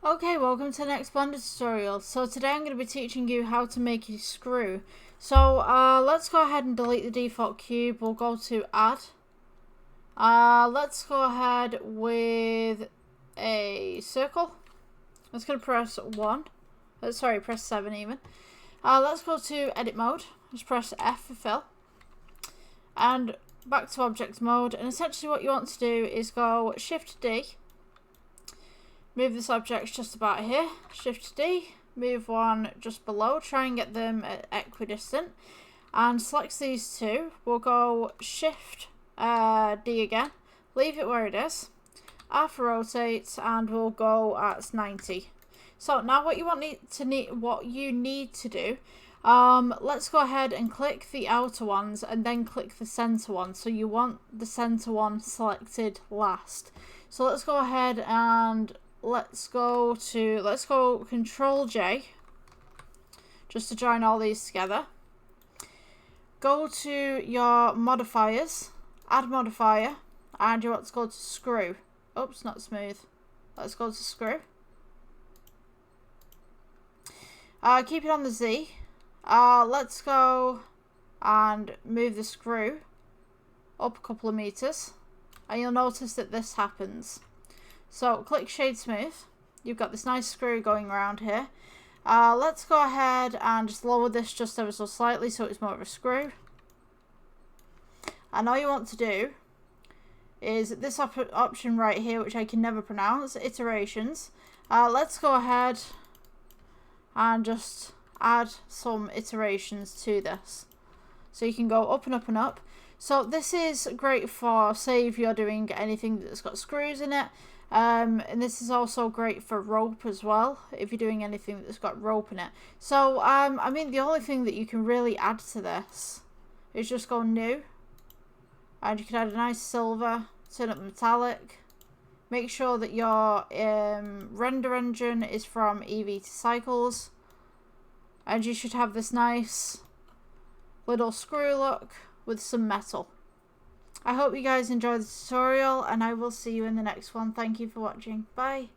Okay, welcome to the next Blender tutorial. So today I'm going to be teaching you how to make a screw. So let's go ahead and delete the default cube. We'll go to add. Let's go ahead with a circle. I'm just going to press 1. Press 7 even. Let's go to edit mode. Just press F for fill. And back to object mode. And essentially what you want to do is go Shift D. Move this object just about here, Shift D, move one just below, try and get them equidistant, and select these two. We'll go Shift D again, leave it where it is, R for rotate, and we'll go at 90. So now what you need to do, let's go ahead and click the outer ones and then click the center one. So you want the center one selected last. So let's go ahead and let's go Control J just to join all these together. Go to your modifiers, add modifier, and you want to go to screw. Oops, not smooth. Let's go to screw. Keep it on the Z. Let's go and move the screw up a couple of meters, and you'll notice that this happens. So click Shade Smooth. You've got this nice screw going around here. Let's go ahead and just lower this just ever so slightly so it's more of a screw. And all you want to do is this option right here, which I can never pronounce, iterations. Let's go ahead and just add some iterations to this. So you can go up and up and up. So this is great for, say, if you're doing anything that's got screws in it. And this is also great for rope as well, if you're doing anything that's got rope in it. So, I mean, the only thing that you can really add to this is just go new. And you can add a nice silver, turn up metallic. Make sure that your render engine is from Eevee to Cycles. And you should have this nice little screw look with some metal. I hope you guys enjoyed the tutorial, and I will see you in the next one. Thank you for watching. Bye.